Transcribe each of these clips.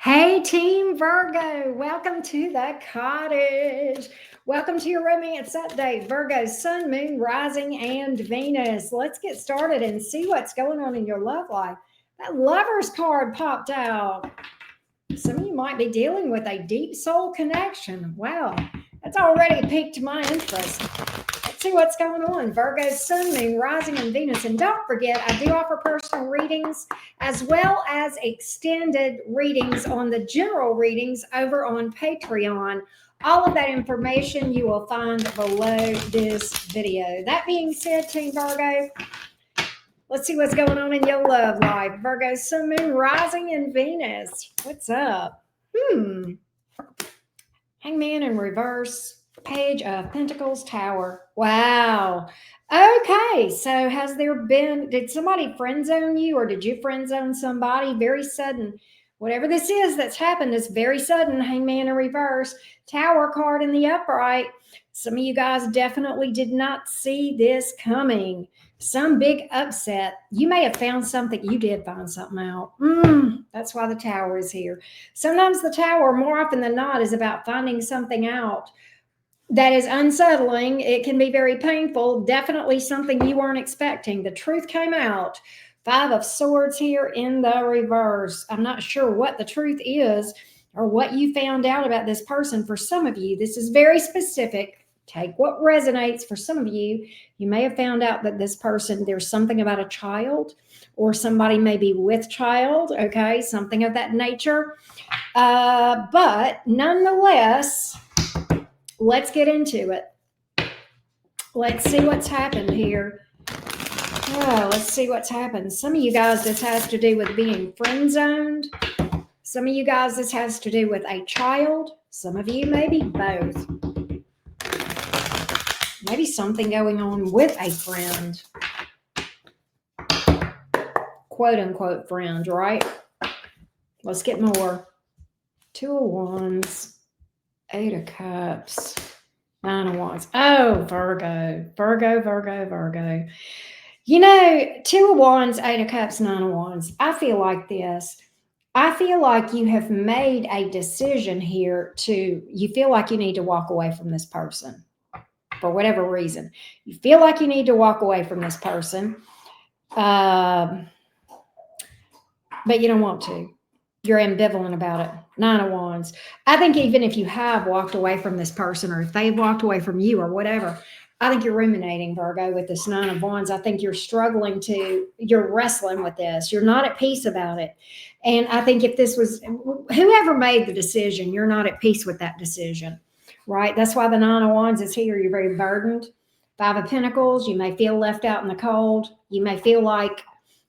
Hey, Team Virgo, welcome to the cottage. Welcome to your romance update. Virgo, Sun, Moon, Rising, and Venus. Let's get started and see what's going on in your love life. That Lover's card popped out. Some of you might be dealing with a deep soul connection. Wow, that's already piqued my interest. Let's see what's going on. Virgo, Sun, Moon, Rising, and Venus. And don't forget, I do offer personal readings as well as extended readings on the general readings over on Patreon. All of that information you will find below this video. That being said, Team Virgo, let's see what's going on in your love life. Virgo, Sun, Moon, Rising, and Venus. What's up? Hangman in reverse. Page of Pentacles, Tower. Wow. Okay, so did somebody friend zone you or did you friend zone somebody? Very sudden. Whatever this is that's happened is very sudden. Hangman in reverse. Tower card in the upright. Some of you guys definitely did not see this coming. Some big upset. You may have found something. You did find something out. That's why the Tower is here. Sometimes the Tower, more often than not, is about finding something out that is unsettling. It can be very painful. Definitely something you weren't expecting. The truth came out. Five of Swords here in the reverse. I'm not sure what the truth is or what you found out about this person. For some of you, this is very specific. Take what resonates. For some of you, you may have found out that this person, there's something about a child or somebody maybe with child, okay, something of that nature. But nonetheless, let's get into it. Let's see what's happened here. Let's see what's happened. Some of you guys, this has to do with being friend zoned. Some of you guys, this has to do with a child. Some of you, maybe both. Maybe something going on with a friend. Quote unquote friend, right? Let's get more. Two of Wands. Eight of Cups. Nine of Wands. Oh, Virgo. You know, Two of Wands, Eight of Cups, Nine of Wands. I feel like this. I feel like you have made a decision here you feel like you need to walk away from this person for whatever reason. You feel like you need to walk away from this person, but you don't want to. You're ambivalent about it. Nine of Wands. I think even if you have walked away from this person or if they've walked away from you or whatever, I think you're ruminating, Virgo, with this Nine of Wands. I think you're wrestling with this. You're not at peace about it. And I think if this was whoever made the decision, you're not at peace with that decision, right? That's why the Nine of Wands is here. You're very burdened. Five of Pentacles. You may feel left out in the cold. You may feel like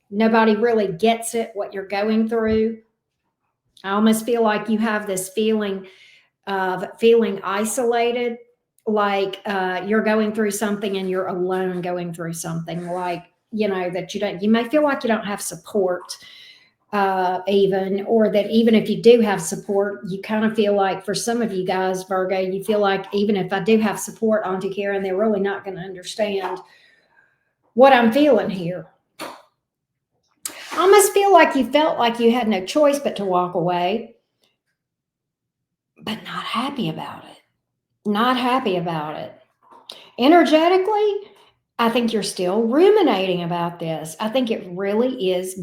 nobody really gets it, what you're going through. I almost feel like you have this feeling of feeling isolated, like you're going through something and you're alone going through something, like, that you may feel like you don't have support even, or that even if you do have support, you kind of feel like, for some of you guys, Virgo, you feel like even if I do have support, Auntie Karen, they're really not going to understand what I'm feeling here. I almost feel like you felt like you had no choice but to walk away, but not happy about it. Not happy about it. Energetically, I think you're still ruminating about this. I think it really is.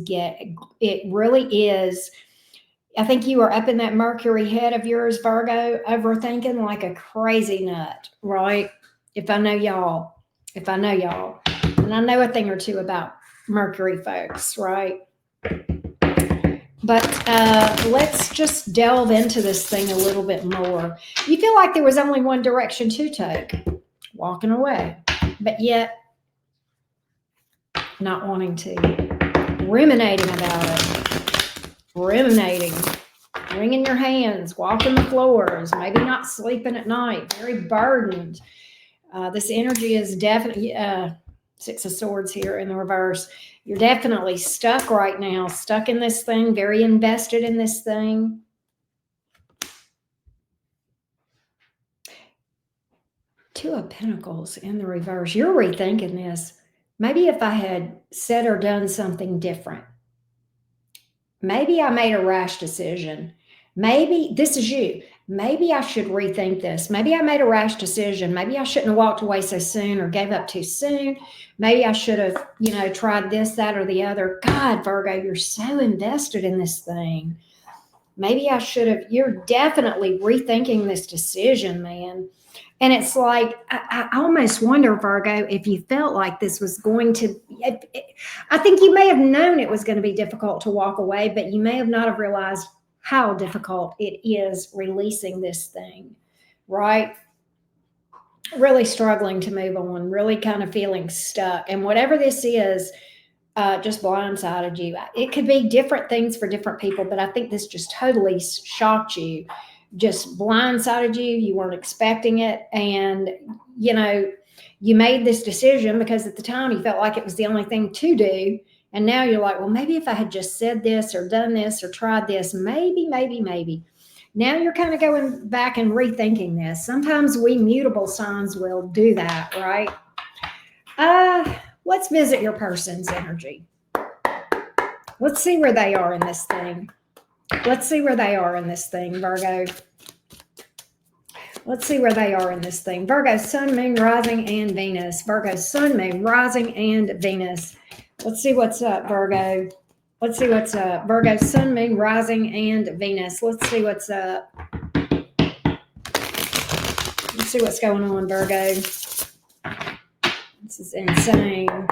I think you are up in that Mercury head of yours, Virgo, overthinking like a crazy nut, right? If I know y'all, and I know a thing or two about Mercury folks, right? But let's just delve into this thing a little bit more. You feel like there was only one direction to take, walking away, but yet not wanting to, ruminating about it, wringing your hands, walking the floors, maybe not sleeping at night, very burdened. This energy is definitely Six of Swords here in the reverse. You're definitely stuck right now, stuck in this thing, very invested in this thing. Two of Pentacles in the reverse. You're rethinking this. Maybe if I had said or done something different, maybe I made a rash decision. Maybe this is you. Maybe I should rethink this. Maybe I made a rash decision. Maybe I shouldn't have walked away so soon or gave up too soon. Maybe I should have, tried this, that, or the other. God, Virgo, you're so invested in this thing. Maybe I should have. You're definitely rethinking this decision, man. And it's like, I almost wonder, Virgo, if you felt like this was going to, I think you may have known it was going to be difficult to walk away, but you may have not have realized how difficult it is releasing this thing, right? Really struggling to move on, really kind of feeling stuck. And whatever this is, just blindsided you. It could be different things for different people, but I think this just totally shocked you, just blindsided you. You weren't expecting it. And, you made this decision because at the time you felt like it was the only thing to do. And now you're like, well, maybe if I had just said this or done this or tried this, maybe. Now you're kind of going back and rethinking this. Sometimes we mutable signs will do that, right? Let's visit your person's energy. Let's see where they are in this thing. Virgo. Let's see where they are in this thing. Virgo, sun, moon, rising, and Venus. Virgo, sun, moon, rising, and Venus. Let's see what's up, Virgo. Virgo, sun, moon, rising, and Venus. Let's see what's up. Let's see what's going on, Virgo. This is insane.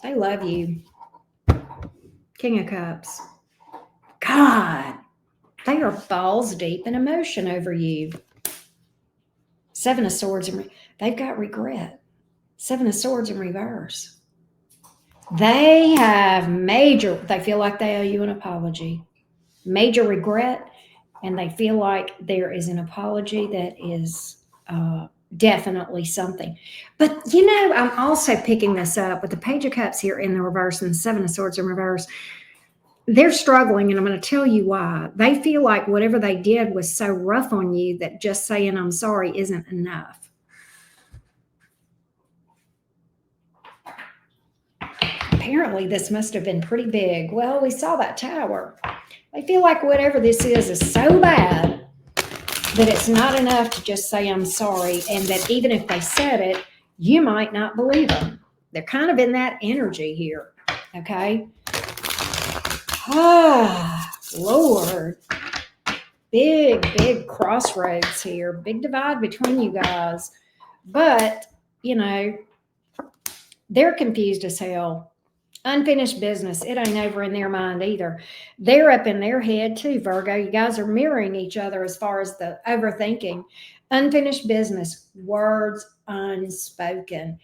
They love you. King of Cups. God, they are balls deep in emotion over you. Seven of Swords, they've got regret. Seven of Swords in reverse. They feel like they owe you an apology. Major regret, and they feel like there is an apology that is definitely something. But, I'm also picking this up with the Page of Cups here in the reverse and the Seven of Swords in reverse. They're struggling, and I'm going to tell you why. They feel like whatever they did was so rough on you that just saying I'm sorry isn't enough. Apparently, this must have been pretty big. Well, we saw that tower. They feel like whatever this is so bad that it's not enough to just say I'm sorry, and that even if they said it, you might not believe them. They're kind of in that energy here, okay? Lord. Big crossroads here. Big divide between you guys. But, they're confused as hell. Unfinished business. It ain't over in their mind either. They're up in their head too, Virgo. You guys are mirroring each other as far as the overthinking. Unfinished business. Words unspoken.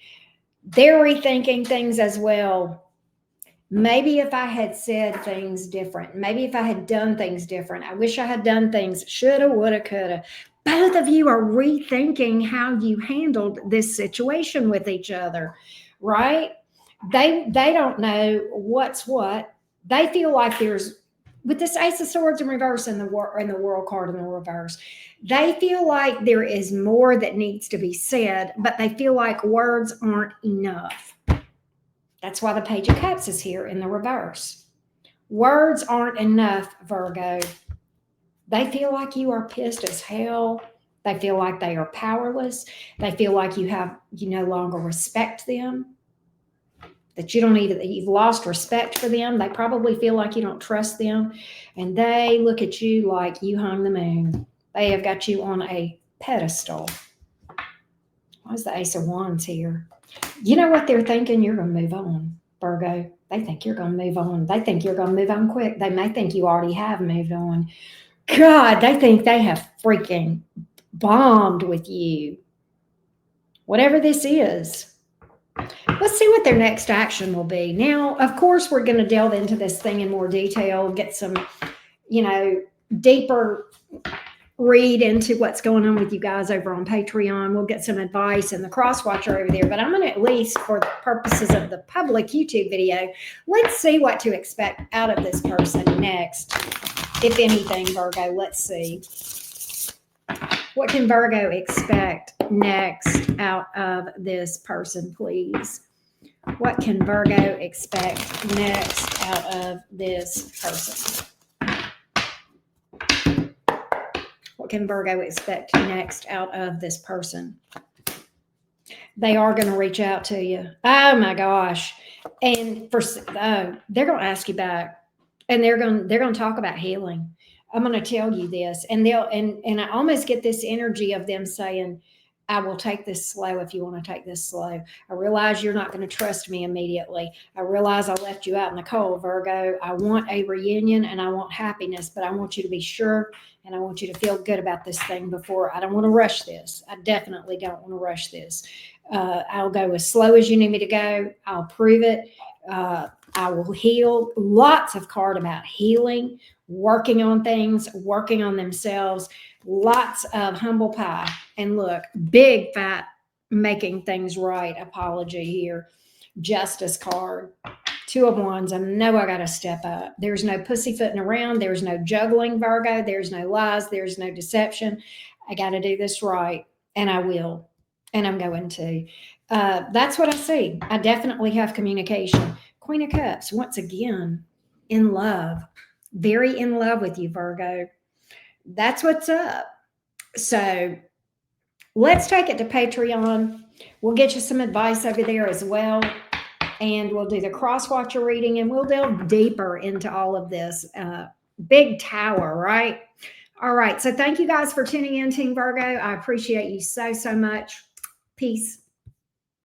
They're rethinking things as well. Maybe if I had said things different, maybe if I had done things different, I wish I had done things, shoulda, woulda, coulda. Both of you are rethinking how you handled this situation with each other, right? They don't know what's what. They feel like there's, with this Ace of Swords in reverse and the World card in the reverse, they feel like there is more that needs to be said, but they feel like words aren't enough. That's why the Page of Cups is here in the reverse. Words aren't enough, Virgo. They feel like you are pissed as hell. They feel like they are powerless. They feel like you no longer respect them. That you've lost respect for them. They probably feel like you don't trust them. And they look at you like you hung the moon. They have got you on a pedestal. Why is the Ace of Wands here? You know what they're thinking? You're going to move on, Virgo. They think you're going to move on. They think you're going to move on quick. They may think you already have moved on. God, they think they have freaking bombed with you. Whatever this is. Let's see what their next action will be. Now, of course, we're going to delve into this thing in more detail, get some, deeper read into what's going on with you guys over on Patreon. We'll get some advice and the cross watcher over there, but I'm going to, at least for the purposes of the public YouTube video, let's see what to expect out of this person next. If anything, Virgo, let's see. What can Virgo expect next out of this person, please? What can Virgo expect next out of this person? What can Virgo expect next out of this person? They are going to reach out to you. Oh my gosh. And they're going to ask you back, and they're going to talk about healing. I'm going to tell you this, and I almost get this energy of them saying, I will take this slow if you want to take this slow. I realize you're not going to trust me immediately. I realize I left you out in the cold, Virgo. I want a reunion and I want happiness, but I want you to be sure and I want you to feel good about this thing before. I don't want to rush this. I definitely don't want to rush this. I'll go as slow as you need me to go. I'll prove it. I will heal. Lots of card about healing, working on things, working on themselves. Lots of humble pie. And look, big fat making things right apology here. Justice card. Two of Wands. I know I got to step up. There's no pussyfooting around. There's no juggling, Virgo. There's no lies. There's no deception. I got to do this right. And I will. And I'm going to. That's what I see. I definitely have communication. Queen of Cups, once again, in love. Very in love with you, Virgo. That's what's up. So let's take it to Patreon. We'll get you some advice over there as well. And we'll do the cross-watcher reading, and we'll delve deeper into all of this. Big tower, right? All right. So thank you guys for tuning in, Team Virgo. I appreciate you so, so much. Peace.